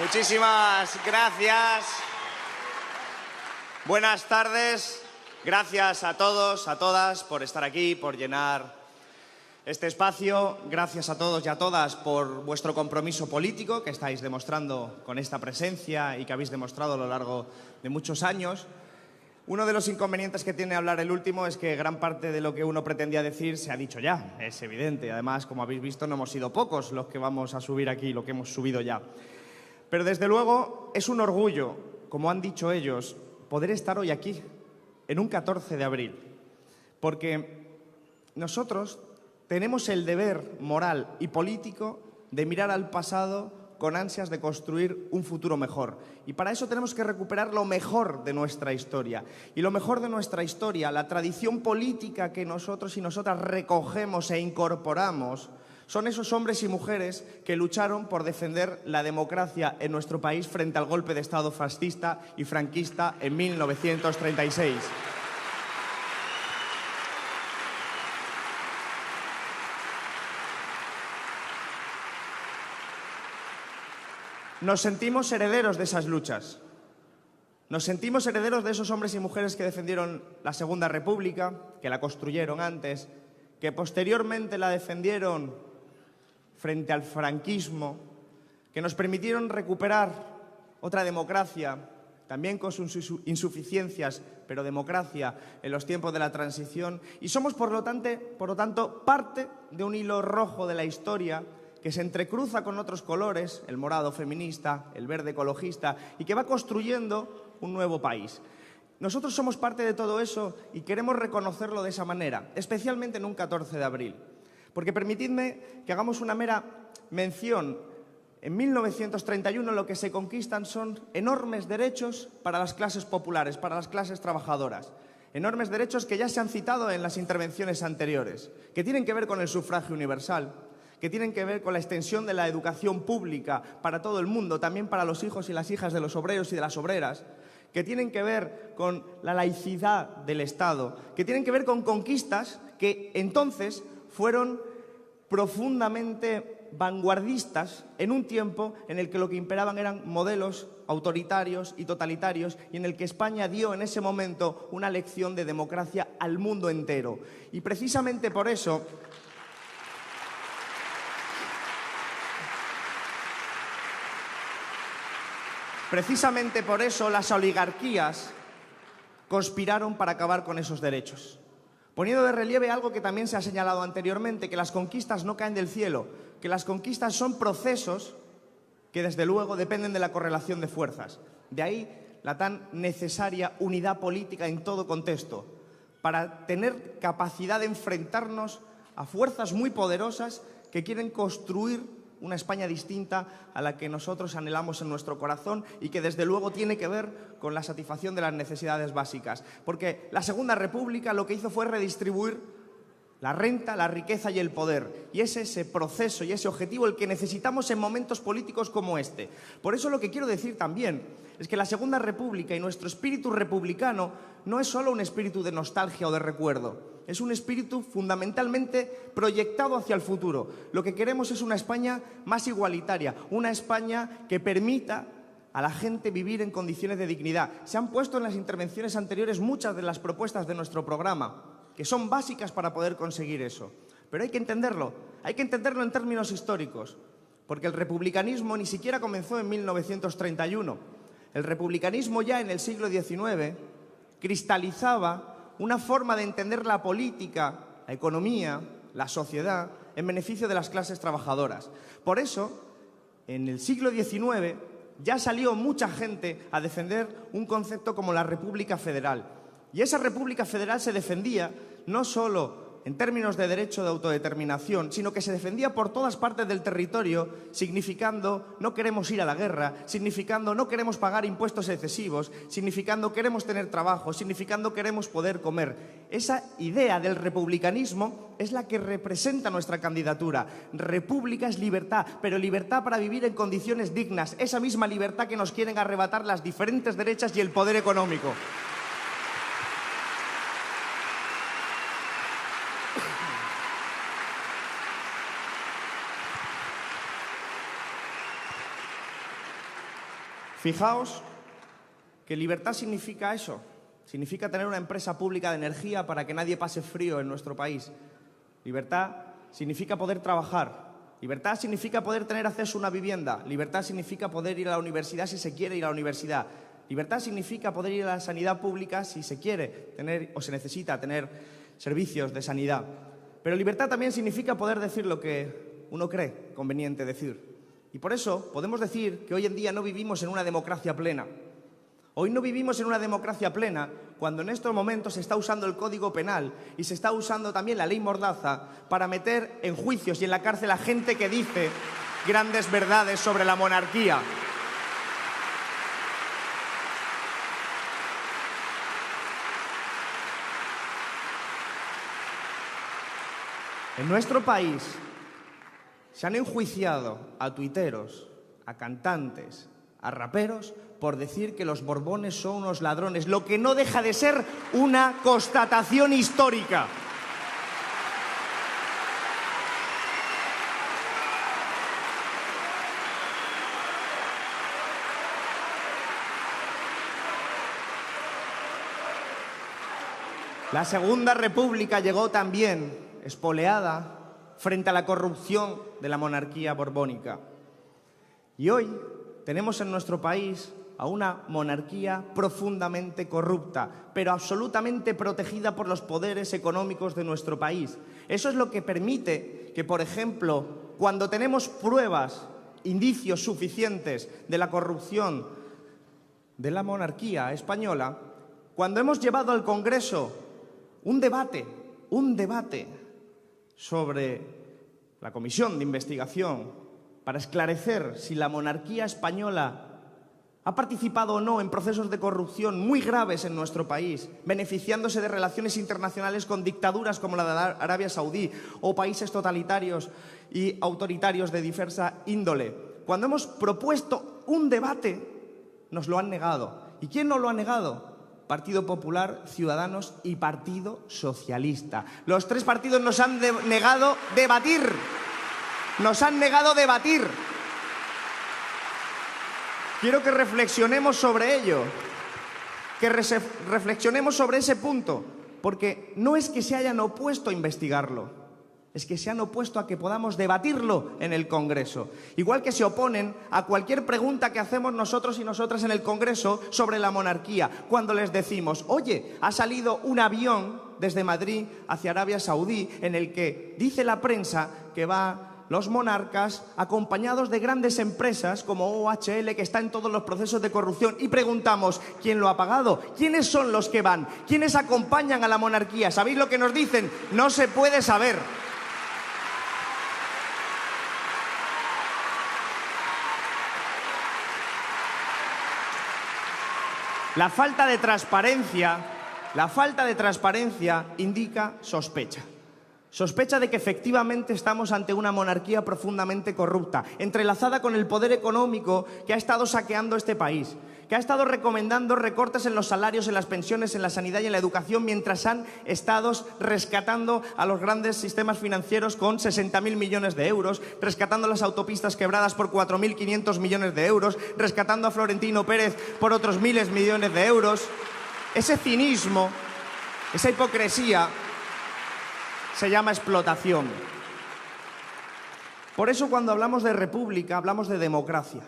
Muchísimas gracias. Buenas tardes. Gracias a todos, a todas, por estar aquí, por llenar este espacio. Gracias a todos y a todas por vuestro compromiso político que estáis demostrando con esta presencia y que habéis demostrado a lo largo de muchos años. Uno de los inconvenientes que tiene hablar el último es que gran parte de lo que uno pretendía decir se ha dicho ya, es evidente. Además, como habéis visto, no hemos sido pocos los que vamos a subir aquí, lo que hemos subido ya. Pero desde luego es un orgullo, como han dicho ellos, poder estar hoy aquí, en un 14 de abril. Porque nosotros tenemos el deber moral y político de mirar al pasado con ansias de construir un futuro mejor. Y para eso tenemos que recuperar lo mejor de nuestra historia. Y lo mejor de nuestra historia, la tradición política que nosotros y nosotras recogemos e incorporamos, son esos hombres y mujeres que lucharon por defender la democracia en nuestro país frente al golpe de Estado fascista y franquista en 1936. Nos sentimos herederos de esas luchas. Nos sentimos herederos de esos hombres y mujeres que defendieron la Segunda República, que la construyeron antes, que posteriormente la defendieron frente al franquismo, que nos permitieron recuperar otra democracia, también con sus insuficiencias, pero democracia en los tiempos de la transición. Y somos, por lo tanto, parte de un hilo rojo de la historia que se entrecruza con otros colores, el morado feminista, el verde ecologista, y que va construyendo un nuevo país. Nosotros somos parte de todo eso y queremos reconocerlo de esa manera, especialmente en un 14 de abril. Porque permitidme que hagamos una mera mención. En 1931 lo que se conquistan son enormes derechos para las clases populares, para las clases trabajadoras. Enormes derechos que ya se han citado en las intervenciones anteriores, que tienen que ver con el sufragio universal, que tienen que ver con la extensión de la educación pública para todo el mundo, también para los hijos y las hijas de los obreros y de las obreras, que tienen que ver con la laicidad del Estado, que tienen que ver con conquistas que entonces fueron profundamente vanguardistas en un tiempo en el que lo que imperaban eran modelos autoritarios y totalitarios y en el que España dio en ese momento una lección de democracia al mundo entero. Y precisamente por eso las oligarquías conspiraron para acabar con esos derechos, poniendo de relieve algo que también se ha señalado anteriormente, que las conquistas no caen del cielo, que las conquistas son procesos que desde luego dependen de la correlación de fuerzas. De ahí la tan necesaria unidad política en todo contexto, para tener capacidad de enfrentarnos a fuerzas muy poderosas que quieren construir una España distinta a la que nosotros anhelamos en nuestro corazón y que desde luego tiene que ver con la satisfacción de las necesidades básicas. Porque la Segunda República lo que hizo fue redistribuir la renta, la riqueza y el poder. Y es ese proceso y ese objetivo el que necesitamos en momentos políticos como este. Por eso lo que quiero decir también es que la Segunda República y nuestro espíritu republicano no es solo un espíritu de nostalgia o de recuerdo. Es un espíritu fundamentalmente proyectado hacia el futuro. Lo que queremos es una España más igualitaria, una España que permita a la gente vivir en condiciones de dignidad. Se han puesto en las intervenciones anteriores muchas de las propuestas de nuestro programa, que son básicas para poder conseguir eso. Pero hay que entenderlo en términos históricos, porque el republicanismo ni siquiera comenzó en 1931. El republicanismo ya en el siglo XIX cristalizaba una forma de entender la política, la economía, la sociedad, en beneficio de las clases trabajadoras. Por eso, en el siglo XIX ya salió mucha gente a defender un concepto como la República Federal. Y esa República Federal se defendía no solo en términos de derecho de autodeterminación, sino que se defendía por todas partes del territorio, significando no queremos ir a la guerra, significando no queremos pagar impuestos excesivos, significando queremos tener trabajo, significando queremos poder comer. Esa idea del republicanismo es la que representa nuestra candidatura. República es libertad, pero libertad para vivir en condiciones dignas, esa misma libertad que nos quieren arrebatar las diferentes derechas y el poder económico. Fijaos que libertad significa eso, significa tener una empresa pública de energía para que nadie pase frío en nuestro país. Libertad significa poder trabajar. Libertad significa poder tener acceso a una vivienda. Libertad significa poder ir a la universidad si se quiere ir a la universidad. Libertad significa poder ir a la sanidad pública si se quiere tener o se necesita tener servicios de sanidad. Pero libertad también significa poder decir lo que uno cree conveniente decir. Y por eso podemos decir que hoy en día no vivimos en una democracia plena. Hoy no vivimos en una democracia plena cuando en estos momentos se está usando el Código Penal y se está usando también la ley Mordaza para meter en juicios y en la cárcel a gente que dice grandes verdades sobre la monarquía. En nuestro país se han enjuiciado a tuiteros, a cantantes, a raperos por decir que los Borbones son unos ladrones, lo que no deja de ser una constatación histórica. La Segunda República llegó también espoleada frente a la corrupción de la monarquía borbónica. Y hoy tenemos en nuestro país a una monarquía profundamente corrupta, pero absolutamente protegida por los poderes económicos de nuestro país. Eso es lo que permite que, por ejemplo, cuando tenemos pruebas, indicios suficientes de la corrupción de la monarquía española, cuando hemos llevado al Congreso un debate sobre la comisión de investigación para esclarecer si la monarquía española ha participado o no en procesos de corrupción muy graves en nuestro país, beneficiándose de relaciones internacionales con dictaduras como la de Arabia Saudí o países totalitarios y autoritarios de diversa índole. Cuando hemos propuesto un debate, nos lo han negado. ¿Y quién nos lo ha negado? Partido Popular, Ciudadanos y Partido Socialista. Los tres partidos nos han negado debatir. Nos han negado debatir. Quiero que reflexionemos sobre ello, que reflexionemos sobre ese punto, porque no es que se hayan opuesto a investigarlo, es que se han opuesto a que podamos debatirlo en el Congreso. Igual que se oponen a cualquier pregunta que hacemos nosotros y nosotras en el Congreso sobre la monarquía, cuando les decimos, oye, ha salido un avión desde Madrid hacia Arabia Saudí en el que dice la prensa que va los monarcas acompañados de grandes empresas como OHL, que está en todos los procesos de corrupción, y preguntamos, ¿quién lo ha pagado? ¿Quiénes son los que van? ¿Quiénes acompañan a la monarquía? ¿Sabéis lo que nos dicen? No se puede saber. La falta de transparencia indica sospecha. Sospecha de que efectivamente estamos ante una monarquía profundamente corrupta, entrelazada con el poder económico que ha estado saqueando este país, que ha estado recomendando recortes en los salarios, en las pensiones, en la sanidad y en la educación, mientras han estado rescatando a los grandes sistemas financieros con 60.000 millones de euros, rescatando las autopistas quebradas por 4.500 millones de euros, rescatando a Florentino Pérez por otros miles de millones de euros. Ese cinismo, esa hipocresía se llama explotación. Por eso cuando hablamos de república hablamos de democracia.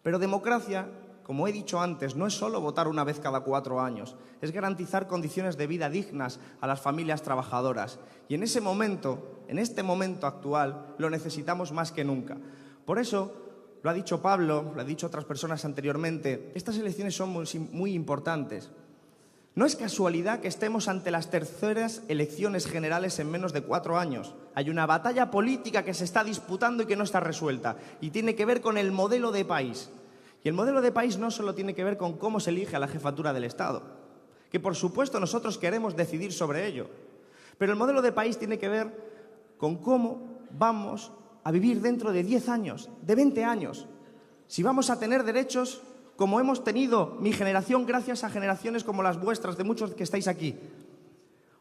Pero democracia, como he dicho antes, no es solo votar una vez cada 4 años, es garantizar condiciones de vida dignas a las familias trabajadoras. Y en este momento actual, lo necesitamos más que nunca. Por eso, lo ha dicho Pablo, lo han dicho otras personas anteriormente, estas elecciones son muy importantes. No es casualidad que estemos ante las terceras elecciones generales en menos de 4 años. Hay una batalla política que se está disputando y que no está resuelta. Y tiene que ver con el modelo de país. Y el modelo de país no solo tiene que ver con cómo se elige a la jefatura del Estado, que por supuesto nosotros queremos decidir sobre ello. Pero el modelo de país tiene que ver con cómo vamos a vivir dentro de 10 años, de 20 años. Si vamos a tener derechos como hemos tenido mi generación gracias a generaciones como las vuestras, de muchos que estáis aquí,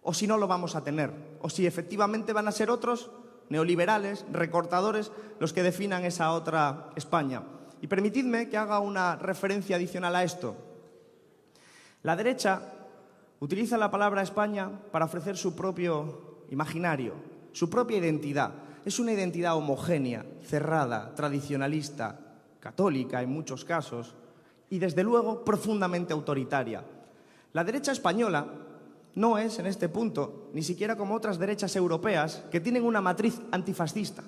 o si no lo vamos a tener, o si efectivamente van a ser otros neoliberales, recortadores, los que definan esa otra España. Y permitidme que haga una referencia adicional a esto. La derecha utiliza la palabra España para ofrecer su propio imaginario, su propia identidad. Es una identidad homogénea, cerrada, tradicionalista, católica en muchos casos y, desde luego, profundamente autoritaria. La derecha española no es, en este punto, ni siquiera como otras derechas europeas que tienen una matriz antifascista.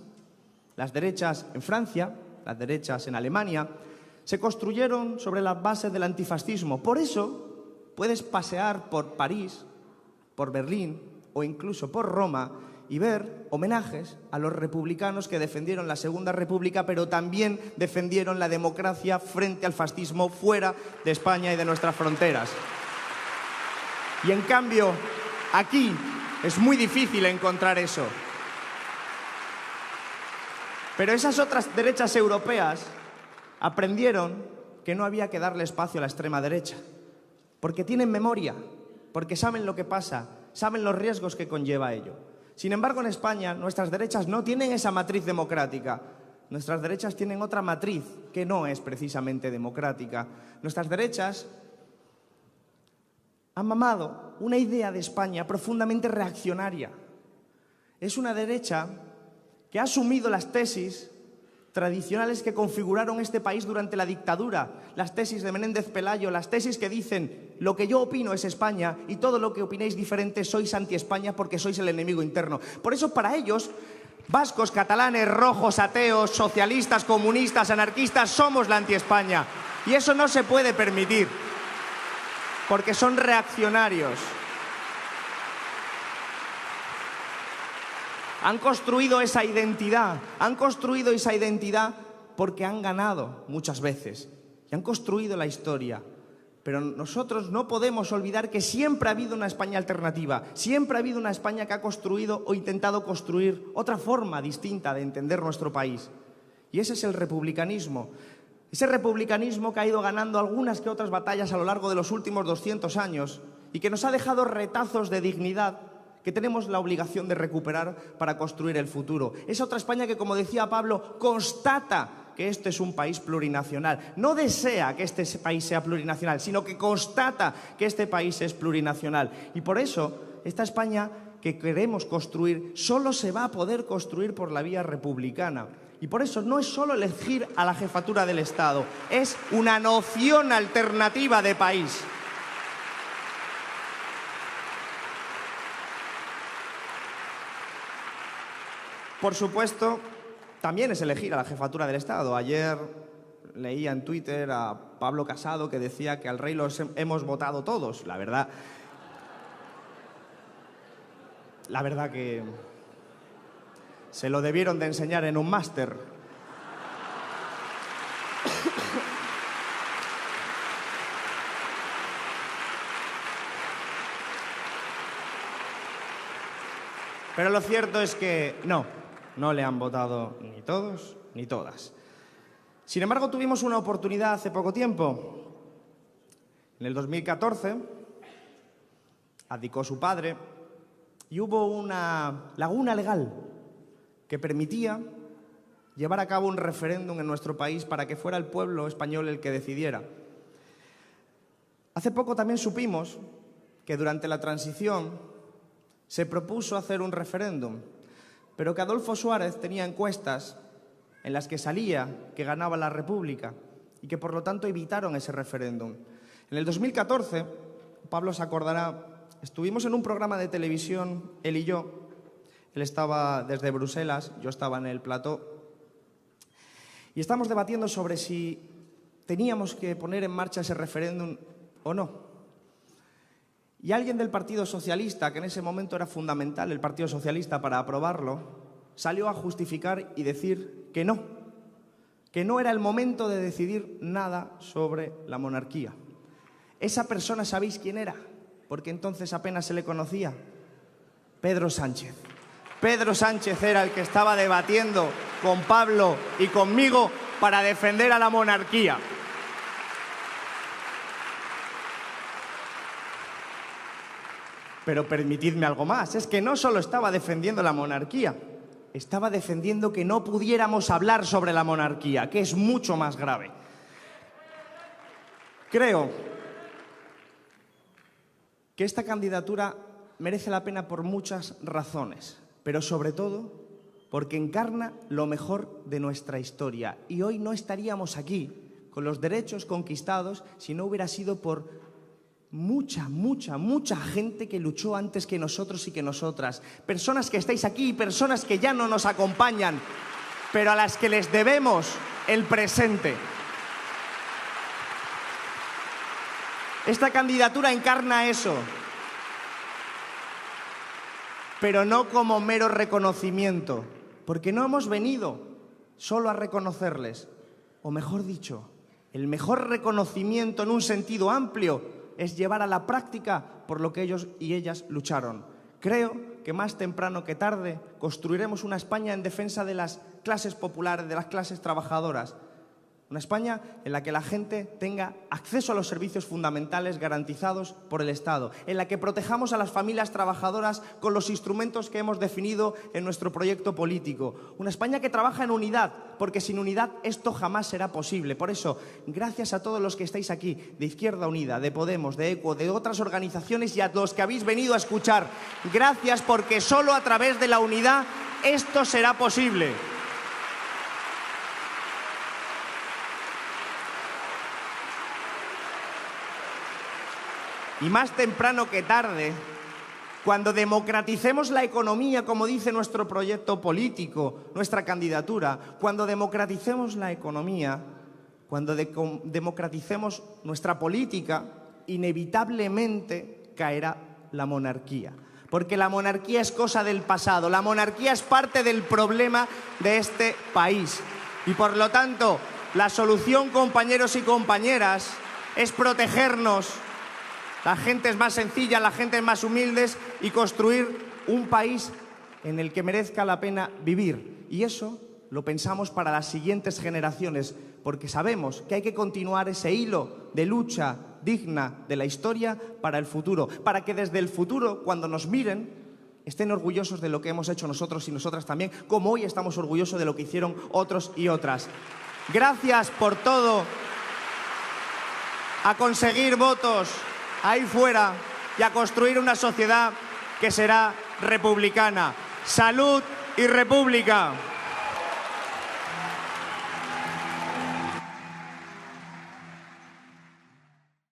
Las derechas en Francia, las derechas en Alemania, se construyeron sobre las bases del antifascismo. Por eso puedes pasear por París, por Berlín o incluso por Roma y ver homenajes a los republicanos que defendieron la Segunda República, pero también defendieron la democracia frente al fascismo fuera de España y de nuestras fronteras. Y en cambio, aquí es muy difícil encontrar eso. Pero esas otras derechas europeas aprendieron que no había que darle espacio a la extrema derecha, porque tienen memoria, porque saben lo que pasa, saben los riesgos que conlleva ello. Sin embargo, en España, nuestras derechas no tienen esa matriz democrática. Nuestras derechas tienen otra matriz que no es precisamente democrática. Nuestras derechas han mamado una idea de España profundamente reaccionaria. Es una derecha que ha asumido las tesis tradicionales que configuraron este país durante la dictadura, las tesis de Menéndez Pelayo, las tesis que dicen lo que yo opino es España y todo lo que opinéis diferente sois anti-España porque sois el enemigo interno. Por eso, para ellos, vascos, catalanes, rojos, ateos, socialistas, comunistas, anarquistas, somos la anti-España. Y eso no se puede permitir, porque son reaccionarios. Han construido esa identidad porque han ganado muchas veces y han construido la historia. Pero nosotros no podemos olvidar que siempre ha habido una España alternativa, siempre ha habido una España que ha construido o intentado construir otra forma distinta de entender nuestro país. Y ese es el republicanismo. Ese republicanismo que ha ido ganando algunas que otras batallas a lo largo de los últimos 200 años y que nos ha dejado retazos de dignidad que tenemos la obligación de recuperar para construir el futuro. Es otra España que, como decía Pablo, constata que este es un país plurinacional. No desea que este país sea plurinacional, sino que constata que este país es plurinacional. Y por eso, esta España que queremos construir solo se va a poder construir por la vía republicana. Y por eso no es solo elegir a la jefatura del Estado, es una noción alternativa de país. Por supuesto, también es elegir a la jefatura del Estado. Ayer leía en Twitter a Pablo Casado que decía que al rey los hemos votado todos. La verdad que se lo debieron de enseñar en un máster. Pero lo cierto es que no le han votado ni todos ni todas. Sin embargo, tuvimos una oportunidad hace poco tiempo. En el 2014 abdicó su padre y hubo una laguna legal que permitía llevar a cabo un referéndum en nuestro país para que fuera el pueblo español el que decidiera. Hace poco también supimos que durante la transición se propuso hacer un referéndum, pero que Adolfo Suárez tenía encuestas en las que salía que ganaba la República y que por lo tanto evitaron ese referéndum. En el 2014, Pablo se acordará, estuvimos en un programa de televisión, él y yo. Él estaba desde Bruselas, yo estaba en el plató, y estábamos debatiendo sobre si teníamos que poner en marcha ese referéndum o no. Y alguien del Partido Socialista, que en ese momento era fundamental el Partido Socialista para aprobarlo, salió a justificar y decir que no era el momento de decidir nada sobre la monarquía. Esa persona, ¿sabéis quién era? Porque entonces apenas se le conocía. Pedro Sánchez. Pedro Sánchez era el que estaba debatiendo con Pablo y conmigo para defender a la monarquía. Pero permitidme algo más, es que no solo estaba defendiendo la monarquía, estaba defendiendo que no pudiéramos hablar sobre la monarquía, que es mucho más grave. Creo que esta candidatura merece la pena por muchas razones, pero sobre todo porque encarna lo mejor de nuestra historia. Y hoy no estaríamos aquí con los derechos conquistados si no hubiera sido por mucha gente que luchó antes que nosotros y que nosotras. Personas que estáis aquí y personas que ya no nos acompañan, pero a las que les debemos el presente. Esta candidatura encarna eso, pero no como mero reconocimiento, porque no hemos venido solo a reconocerles, o mejor dicho, el mejor reconocimiento en un sentido amplio es llevar a la práctica por lo que ellos y ellas lucharon. Creo que más temprano que tarde construiremos una España en defensa de las clases populares, de las clases trabajadoras. Una España en la que la gente tenga acceso a los servicios fundamentales garantizados por el Estado, en la que protejamos a las familias trabajadoras con los instrumentos que hemos definido en nuestro proyecto político. Una España que trabaja en unidad, porque sin unidad esto jamás será posible. Por eso, gracias a todos los que estáis aquí, de Izquierda Unida, de Podemos, de ECO, de otras organizaciones y a los que habéis venido a escuchar. Gracias, porque solo a través de la unidad esto será posible. Y más temprano que tarde, cuando democraticemos la economía, como dice nuestro proyecto político, nuestra candidatura, cuando democraticemos la economía, cuando democraticemos nuestra política, inevitablemente caerá la monarquía. Porque la monarquía es cosa del pasado, la monarquía es parte del problema de este país. Y por lo tanto, la solución, compañeros y compañeras, es protegernos. La gente es más sencilla, la gente es más humildes y construir un país en el que merezca la pena vivir. Y eso lo pensamos para las siguientes generaciones, porque sabemos que hay que continuar ese hilo de lucha digna de la historia para el futuro, para que desde el futuro, cuando nos miren, estén orgullosos de lo que hemos hecho nosotros y nosotras también, como hoy estamos orgullosos de lo que hicieron otros y otras. Gracias por todo, a conseguir votos ahí fuera y a construir una sociedad que será republicana. ¡Salud y república!